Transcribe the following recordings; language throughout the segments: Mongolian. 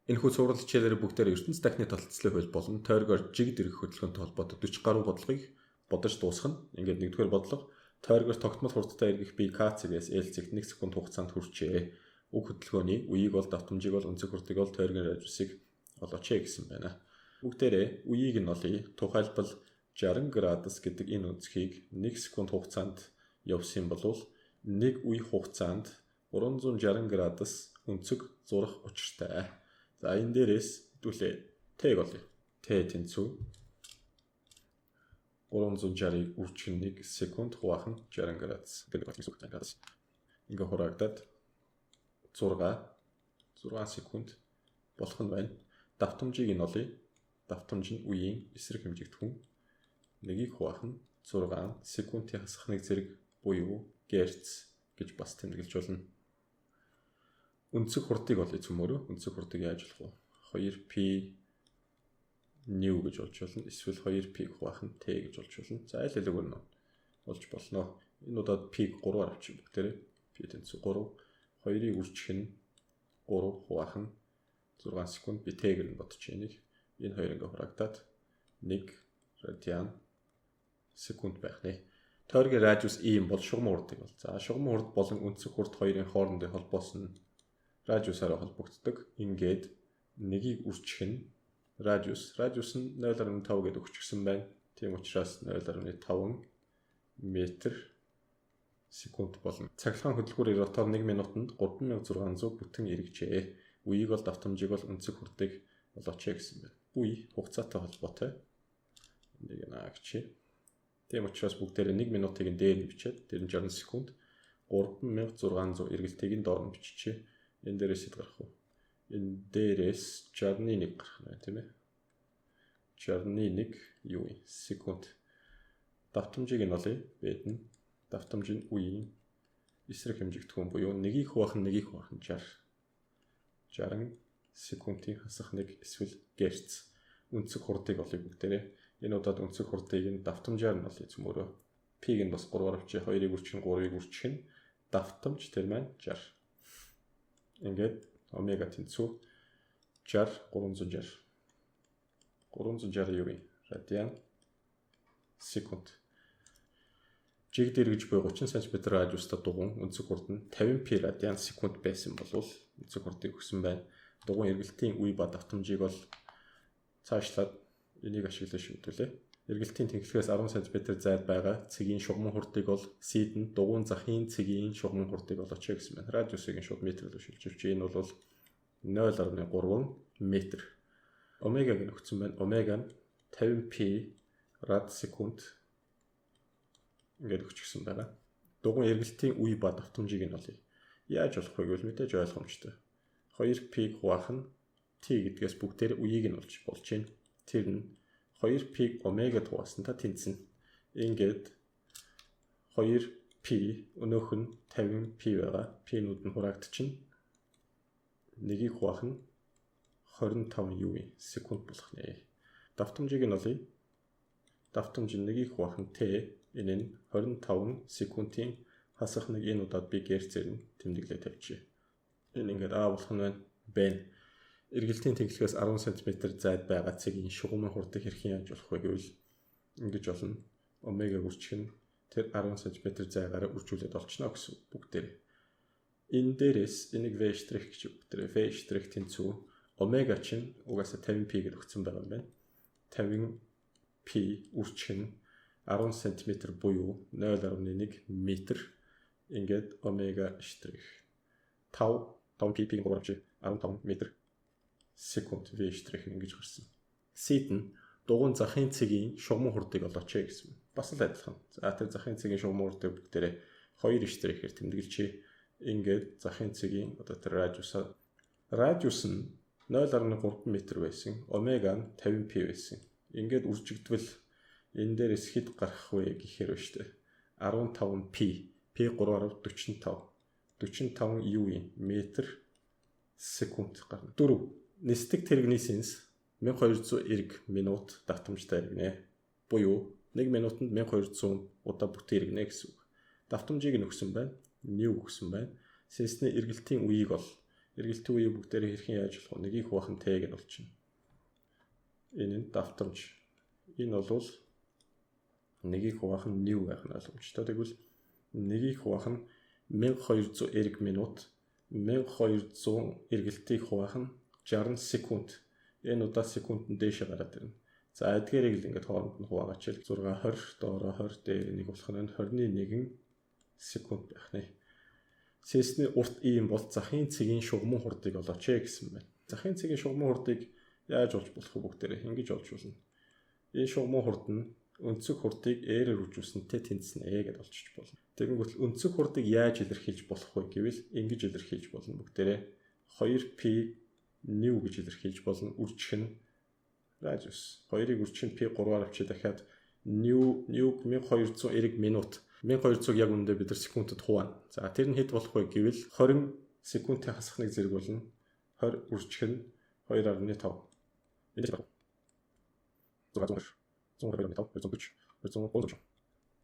Энэхүү сурвалж хичээлээр бүгдээр ертөнц дахны толцлын хууль болон тойргоор жигд эрх хөдөлгөөнтэй холбоотой 40 гаруй бодлогыг бодож дуусгана. Ингээд нэгдүгээр бодлого тойргоор тогтмол хурдтай эргэх бие К-цэгээс Л-цэгт 1 секунд хугацаанд хүрчээ. Уг хөдөлгөөний үеийг бол давтамжийг бол өнцөг хурдыг бол тойргийн радиусыг олооч гэсэн байна. Бүгдээрээ үеийг нь олъё. Тухайлбал 60 градус гэдэг энэ өнцгийг 1 секунд хугацаанд явсан бол нэг үе хугацаанд 360 градус өнцөг зурах учиртай. За энэ дээрээс хэдүүлээ Т-г олъё. Т тэнцүү 360-ыг үржих 1 секунд хуваах нь 60 градус. Ингээ хураагдаад 6 секунд болох нь байна. Давтамжийг нь олъё. Давтамж нь үеийн эсрэг хэмжигдэхүүн. Нэгийг хуваах нь 6 секундын хасах нэг зэрэг буюу герц гэж бас тэмдэглэж болно. Өнцөг хурдыг олъё цөмөрөө. Өнцөг хурдыг яаж болох вэ? 2π new гэж болж болно. Эсвэл 2π хуваах нь t гэж болж болно. За аль алиг нь болж болно. Энэ удаад π-г 3-аар авчих бүгдээрээ. Π тэнцүү 3. 2-ыг үржих нь 3 хуваах нь 6 секунд би t-г нь бодчих энийг. Энэ хоёр ингээ хураагдаад 1 радиан секунд байх нэ. Тойргийн радиус ийм бол шугам хурдыг бол. За шугам хурд болон өнцөг хурд хоёрын хоорондын холбоос нь радиусаар холбогддог. Ингээд нэгийг үржих нь радиус нь 0.5 гэдэг өгчихсэн байна. Тийм учраас 0.5 метр секунд болно. Цахилгаан хөдөлгүүр ротор 1 минутанд 3600 бүтэн эргэжээ. Үеийг бол давтамжийг бол өнцөг хурдыг олооч гэсэн байна. Үе хугацаатай холбоотой. Энийг наагч. Тийм учраас бүгдээрээ 1 минутыг дээр нь бичээд тэр нь 60 секунд 3600 эргэлтийг нь доор нь биччихье. Энэ дээрээс хэд гарах вэ? Энэ дээрээс 61 гарах нь байна тийм ээ. 61 юу вэ? Секунд. Давтамжийг нь олъё. Бэдэн. Давтамж нь үеийн эсрэг хэмжигдэхүүн буюу нэгийг хуваах нь 60 секундын хасах нэг эсвэл герц. Өнцөг хурдыг олъё бүгдээрээ. Энэ удаад өнцөг хурдыг нь давтамжаар нь олъё цөмөрөө. P-г нь бас 3-аар авчи 2-ыг үржих нь 3-ыг үржих нь давтамж тэр маань 60. Ингээд омега тэнцүү 360 юу вэ? Радиан секунд. Жигд эргэж буй 30 см радиустай дугуйн өнцөг хурд нь 50π радиан секунд байсан бол өнцөг хурдыг өгсөн байна. Дугуйн эргэлтийн үе ба давтамжийг бол цаашлаад энийг ашиглаж шийдвүлээ. Эргэлтийн тэнхлэгээс 10 см зайд байгаа цэгийн шугамн хурдыг бол C-д дугуйн захын цэгийн шугамн хурдыг олооч гэсэн байна. Радиусыг нь шууд метрээр шилжүүлж энэ бол 0.3 метр. Омегаг нь өгсөн байна. Омега нь 50π рад секунд ингээд өгчихсөн байна. Дугуйн эргэлтийн үе ба давтамжийг нь олъё. Яаж болох вэ гэвэл мэдээж ойлгомжтой. 2π хуваах нь t гэдгээс бүгдээр үеийг нь болж байна. Тэр нь 2π омегад хуваасан та тэнцэнэ. Ингээд 2π өнөөх нь 50π байгаа. P-нүүд нь хураагдчихна. Нэгийг хуваах нь 25 юу вэ? Секунд болох нэ. Давтамжийг нь олъё. Давтамж нэгийг хуваах нь t. Энэ нь 25 секундын хасах нэг энэ удаад би герцээр нь тэмдэглээ тавьчихъя. Энэ ингээд А болох нь байна. Эргэлтийн тэнхлэгээс 10 см зайд байгаа цэгийн шугамын хурдыг хэрхэн яаж болох вэ гэвэл ингэж болно. Омега үржих нь тэр 10 см зайгаараа үржүүлээд олчихно гэсэн бүгдээр. Энэ дээрээс энийг V' гэж бүгдээр V' тэнцүү. Омега чинь угаасаа 50π гэж өгсөн байгаа юм байна. 50π үржих нь 10 см буюу 0.1 метр. Ингээд омега штрих 5π-ийн 15 метр секунд V' ингэж гарсан. C-д нь дугуйн захын цэгийн шугамн хурдыг олооч гэсэн. Бас л адилхан. За тэр захын цэгийн шугамн хурдыг бүгдээрээ 2'-ээр тэмдэглэжээ. Ингээд захын цэгийн одоо тэр радиус нь 0.3 метр байсан. Омега нь 50π байсан. Ингээд үржигдвэл энэ дээрээс хэд гарах вэ гэхээр ба штэ. 15π. P3-аар 45 юу вэ? Метр секунд гарна. 4. Нисдэг тэрэгний сенс 1200 эрг минут давтамжтай эргэнэ. Буюу 1 минутанд 1200 удаа бүтэн эргэнэ гэсэн үг. Давтамжийг нь өгсөн байна. New өгсөн байна. Сенсний эргэлтийн үеийг бол эргэлтийн үеийг бүгдээрээ хэрхэн яаж болох вэ? Нэгийг хуваах нь Т гэж болчихно. Энэ нь давтамж. Энэ бол нэгийг хуваах нь new байх нь ойлгомжтой. Тэгвэл нэгийг хуваах нь 1200 эрг минут, 1200 эргэлтийг хуваах нь 60 секунд. Энэ удаа секундын дээшээ гараад ирнэ. За эдгээрийг л ингээд хооронд нь хуваагач. 6 20 доороо 20 дээр нэг болох нь 21 секунд байх нэ. Сэсний урт ийм бол захын цэгийн шугамн хурдыг олооч гэсэн байна. Захын цэгийн шугамн хурдыг яаж олж болох вэ бүгдээрээ? Ингэж олж болно. Энэ шугамн хурд нь өнцөг хурдыг r-ээр үржүүлсэнтэй тэнцэнэ гэж олчиж болно. Тэгэнгүүт өнцөг хурдыг яаж илэрхийлж болох вэ гэвэл ингэж илэрхийлж болно бүгдээрээ 2p new гэж илэрхийлж болно. Үржих нь радиус. 2-ыг үржих нь p3-аар авчиж дахиад new 1200 эрг минут. 1200 яг үндэ бид нар секундэд хуваана. За тэр нь хэд болох вэ гэвэл 20 секундын хасахныг зэрэг болно. 20 үржих нь 2.5. Энэ чинь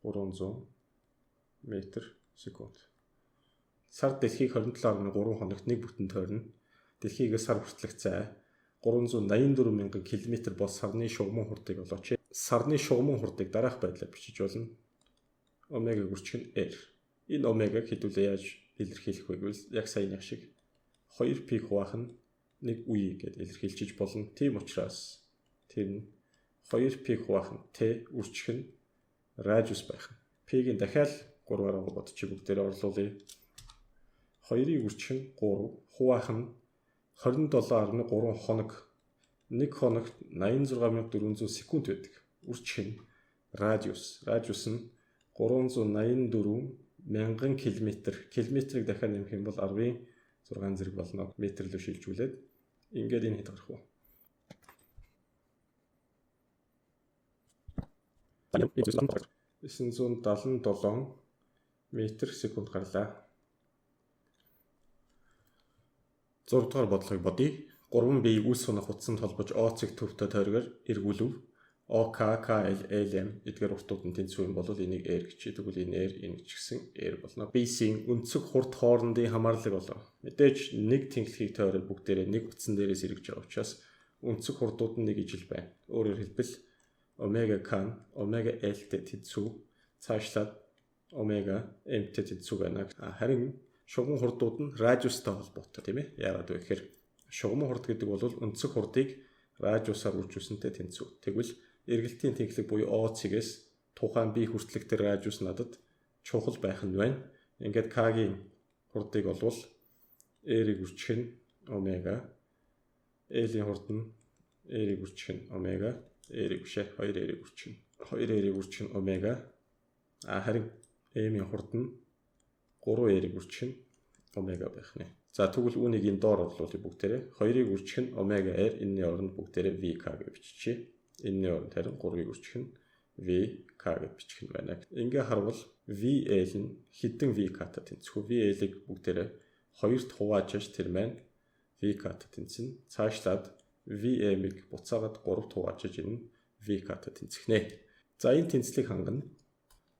300 метр секунд. Сар дэлхийг 27.3 хоногт нэг бүтэн тойрно. Дэлхийгээ сар хүртэлх зай 384 мянган км бол сарны шугамн хурдыг олооч. Сарны шугамн хурдыг дараах байдлаар бичиж болно. Омега үржих нь r. Энэ омегаг хэдүүлээ яаж илэрхийлэх вэ гэвэл яг саяны шиг 2p хуваах нь нэг үе гэдээ илэрхийлж болно. Тийм учраас тэр нь 2p хуваах нь t үржих нь радиус байх нь. P-гийн дахиад 3-аар бодчих бүгдээр орлуулъя. 2-ыг үржих нь 3, хуваах нь 27.3 хоног. Нэг хоногт 86400 секунд байдаг. Үржих нь радиус. Радиус нь 384 мянган километр. Километрийг дахиад нэмэх юм бол 10-ийн 6 зэрэг болно. Метр рүү шилжүүлээд ингээд энэ хэд гарах вэ? 977 метр секунд гарлаа. 6 дугаар бодлогыг бодъё. 3 биеийг үс сунах утсанд холбож ОЦ-г төвтэй тойрогоор эргүүлв. ОК, КЛ, ЛМ эдгээр уртууд нь тэнцвэр бол энийг R гэж. Тэгвэл энэ R, энэ ч гэсэн R болно. BC-ийн өнцөг хурд хоорондын хамаарлаг болоо. Мэдээж нэг тэнхлэхийг тойрол бүгдээрээ нэг утсан дээрээс эргэж байгаа учраас өнцөг хурдууд нь нэг ижил байна. Өөрөөр хэлбэл омега K, омега L-тэй тэнцүү, цаашлаад омега M-тэй тэнцүү байна. Харин шугам хурдууд нь радиустай холбоотой тийм ээ. Яагаад вэ гэхээр шугам хурд гэдэг бол өнцөг хурдыг радиусаар үржүүлсэнтэй тэнцүү. Тэгвэл эргэлтийн тэнхлэг буюу ОЦ-гээс тухайн бие хүртэлх тэр радиус надад чухал байх нь байна. Ингээд K-гийн хурдыг олвол R-ийг үржих нь омега, L-ийн хурд нь R-ийг үржих нь омега, R-ийг бишээ 2R-ийг үржих нь 2R-ийг үржих нь омега. Харин M-ийн хурд нь 3R-ийг үржих нь омега байх нэ. За тэгвэл үүнийг энэ доор орлуулъя бүгдээрээ. 2-ыг үржих нь омега R, энэний оронд бүгдээрээ VK гэж биччихье. Энэний оронд харин 3-ыг үржих нь VK гэж бичих нь байна. Ингээ харвал VL нь хэдэн VK-тай тэнцэх вэ? VL-ийг бүгдээрээ 2-т хуваачиж тэр маань VK-тай тэнцэнэ. Цаашлаад VM-ийг буцаагаад 3-т хуваачиж энэ VK-тай тэнцэхнэ. За энэ тэнцлийг хангана.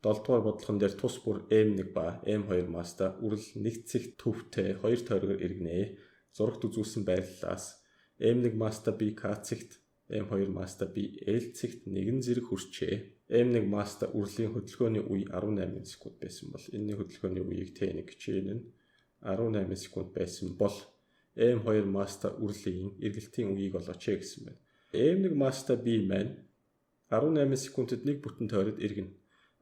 7 дугаар бодлогон дээр тус бүр M1 ба M2 маста үрэл нэгцэх төвтэй 2 тойрогоор эргэнэ. Зурагт үзүүлсэн байрлалаас M1 маста B K цэгт, M2 маста B L цэгт нэгэн зэрэг хүрчээ. M1 маста үрлийн хөдөлгөөний үе 18 секунд байсан бол энэний хөдөлгөөний үеийг T1 гэж энэ 18 секунд байсан бол M2 маста үрлийн эргэлтийн үеийг олооч гэсэн байна. M1 маста B маань 18 секундэд нэг бүтэн тойроод эргэнэ.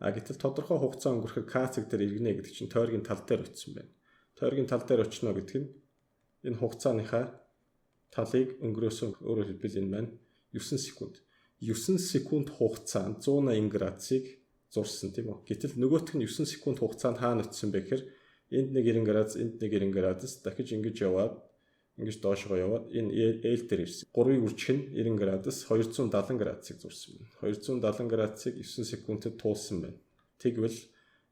Гэтэл тодорхой хугацаа өнгөрөхөд K цаг дээр эргэнэ гэдэг чинь тойргийн тал дээр очсон байна. Тойргийн тал дээр очно гэдэг нь энэ хугацааныхаа талыг өнгөрөөсөн, өөрөөр хэлбэл энэ маань 9 секунд. 9 секунд хугацаанд 180 градусыг зурсан тийм үү. Гэтэл нөгөөх нь 9 секунд хугацаанд хаана очсон бэ гэхээр энд нэг 90 градус, энд нэг 90 градус дахиж ингэж яваад ингэж доошоо яваад энэ L дээр ирсэн. 3-ыг үржих нь 90 градус 270 градусыг зурсан байна. 270 градусыг 9 секундэд туулсан байна. Тэгвэл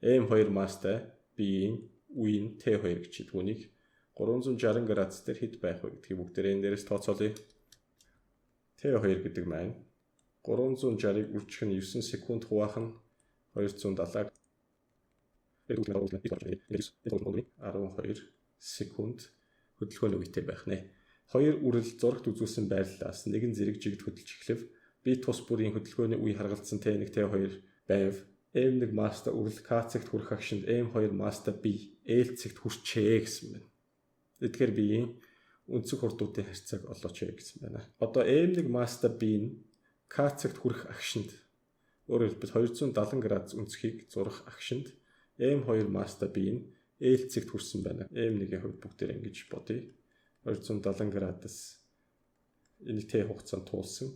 M2 мастай B-ийн үеийн T2 гэж түүнийг 360 градус дээр хэд байх вэ гэдгийг бүгдээрээ энэ дээрээс тооцоолъё. T2 гэдэг маань 360-ыг үржих нь 9 секунд хуваах нь 270 12 секунд хөдөлгөөний үетэй байх нэ. Хоёр үрэл зурагт үзүүлсэн байрлалаас нэгэн зэрэг жигд хөдөлж эхлэв. Би тус бүрийн хөдөлгөөний үе харгалзсан Т1 Т2 байв. M1 маста үрэл К-цэгт хүрэх агшинд M2 маста B L-цэгт хүрчээ гэсэн байна. Тэгэхээр биеийн өнцөг хурдуудын харьцааг олооч гэсэн байна. Одоо M1 маста B нь К-цэгт хүрэх агшинд өөрөөр хэлбэл 270 градус өнцгийг зурах агшинд M2 маста B нь L-цэгт хүрсэн байна. M1-ийн хувьд бүгдээр ингэж бодъё. 270 градус энийг Т хугацаанд туулсан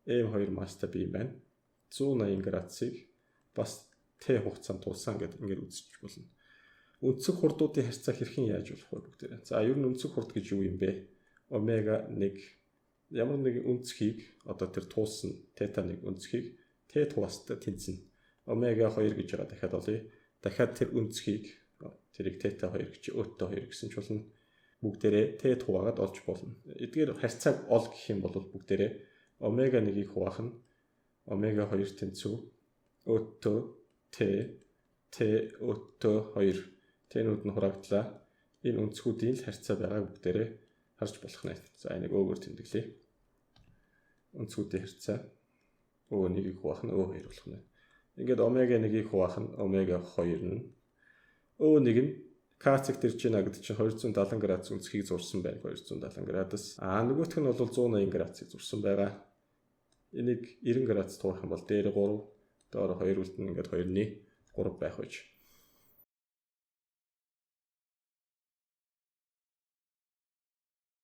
M2 маста B байна. 180 градусыг бас Т хугацаанд туулсан гэдэг ингээд үзэж болно. Өнцөг хурдуудын харьцаа хэрхэн яаж болох вэ бүгдээр. За ер нь өнцөг хурд гэж юу юм бэ? Омега 1 ямар нэгэн өнцгийг одоо тэр туулсан θ1 өнцгийг Т тугастай тэнцэнэ. Омега 2 гэж байгаа дахиад олъё. Дахиад тэр өнцгийг тэрийг θ2 гэж өөттэй 2 гэсэн ч болно. Бүгдээрээ Т хуваагаад олж болно. Эдгээр харьцааг ол гэх юм бол бүгдээрээ омега 1-ийг хуваах нь омега 2 тэнцүү өөттэй Т өөттэй 2 Т-нүүд нь хураагдлаа. Энэ өнцгүүдийн л харьцаа байгааг бүгдээрээ харж болох нэ. За энийг өвгөр тэмдэглэе. Өнцгүүдийн харьцаа Ö1-ийг хуваах нь Ö2 болох нэ. Ингээд омега 1-ийг хуваах нь омега 2 нь Ö1 нь К-цэгт ирж байна гэдэг чинь 270 градус өнцгийг зурсан байна. 270 градус. Нөгөөх нь бол 180 градусыг зурсан байгаа. Энийг 90 градус туурах юм бол дээр 3, доор 2 үлдэн ингээд 2-ны 3 байх байж.